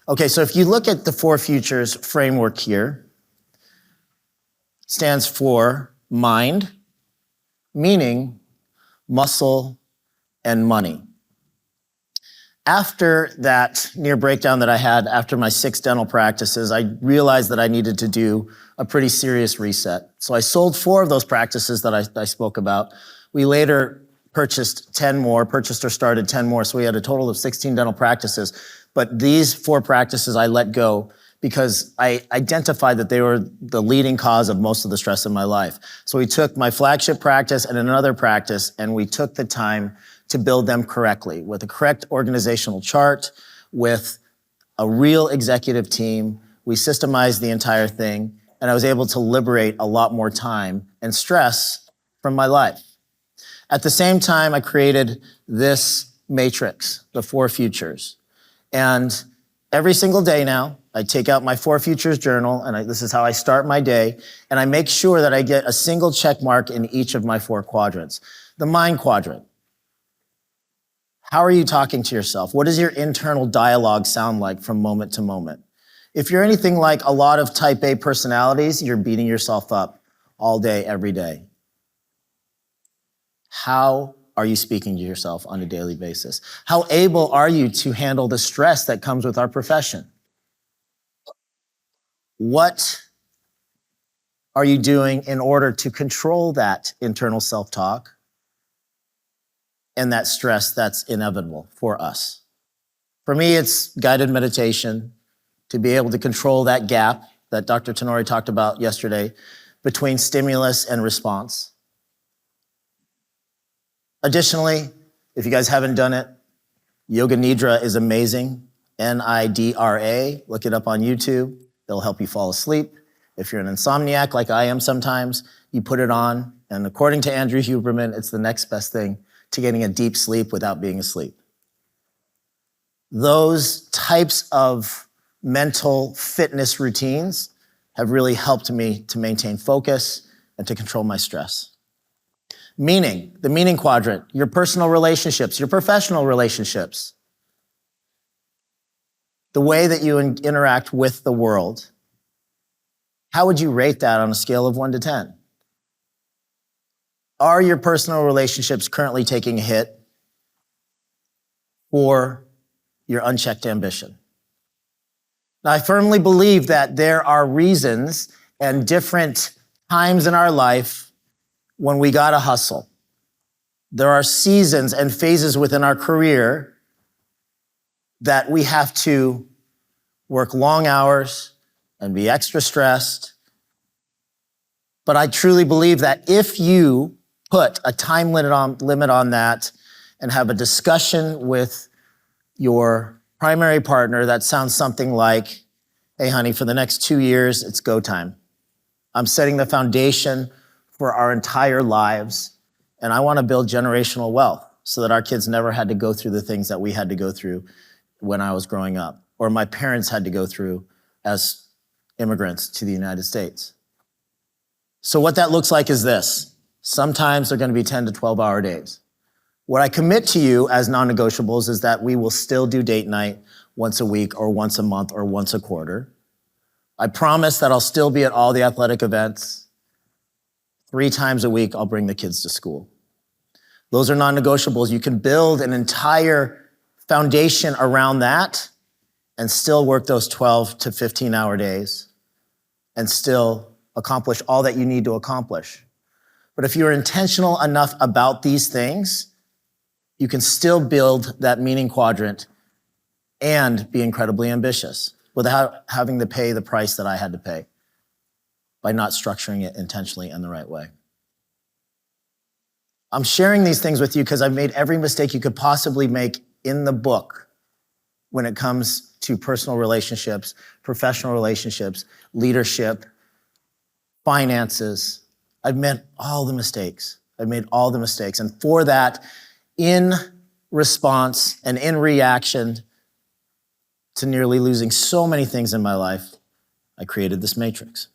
Okay, so if you look at the 4 futures framework here, stands for mind, meaning, muscle, and money. After that near breakdown that I had after my 6 dental practices, I realized that I needed to do a pretty serious reset. So I sold 4 of those practices that I spoke about. We later purchased or started 10 more, so we had a total of 16 dental practices. But these 4 practices I let go because I identified that they were the leading cause of most of the stress in my life. So we took my flagship practice and another practice, and we took the time to build them correctly, with a correct organizational chart, with a real executive team. We systemized the entire thing, and I was able to liberate a lot more time and stress from my life. At the same time, I created this matrix, the 4 futures. And every single day now, I take out my 4 futures journal, and this is how I start my day, and I make sure that I get a single check mark in each of my 4 quadrants. The mind quadrant. How are you talking to yourself? What does your internal dialogue sound like from moment to moment? If you're anything like a lot of type A personalities, you're beating yourself up all day, every day. How are you speaking to yourself on a daily basis? How able are you to handle the stress that comes with our profession? What are you doing in order to control that internal self-talk and that stress that's inevitable for us? For me, it's guided meditation to be able to control that gap that Dr. Tenori talked about yesterday between stimulus and response. Additionally, if you guys haven't done it, Yoga Nidra is amazing. Nidra, look it up on YouTube. It'll help you fall asleep. If you're an insomniac like I am sometimes, you put it on, and according to Andrew Huberman, it's the next best thing to getting a deep sleep without being asleep. Those types of mental fitness routines have really helped me to maintain focus and to control my stress. Meaning, the meaning quadrant, your personal relationships, your professional relationships, the way that you interact with the world. How would you rate that on a scale of 1 to 10? Are your personal relationships currently taking a hit for your unchecked ambition? Now, I firmly believe that there are reasons and different times in our life when we gotta hustle. There are seasons and phases within our career that we have to work long hours and be extra stressed. But I truly believe that if you put a time limit on that and have a discussion with your primary partner that sounds something like, hey honey, for the next 2 years, it's go time. I'm setting the foundation for our entire lives, and I want to build generational wealth so that our kids never had to go through the things that we had to go through when I was growing up, or my parents had to go through as immigrants to the United States. So what that looks like is this. Sometimes they're going to be 10 to 12-hour days. What I commit to you as non-negotiables is that we will still do date night once a week or once a month or once a quarter. I promise that I'll still be at all the athletic events. 3 times a week, I'll bring the kids to school. Those are non-negotiables. You can build an entire foundation around that and still work those 12 to 15-hour days and still accomplish all that you need to accomplish. But if you're intentional enough about these things, you can still build that meaning quadrant and be incredibly ambitious without having to pay the price that I had to pay by not structuring it intentionally in the right way. I'm sharing these things with you because I've made every mistake you could possibly make in the book when it comes to personal relationships, professional relationships, leadership, finances. I've made all the mistakes. And for that, in response and in reaction to nearly losing so many things in my life, I created this matrix.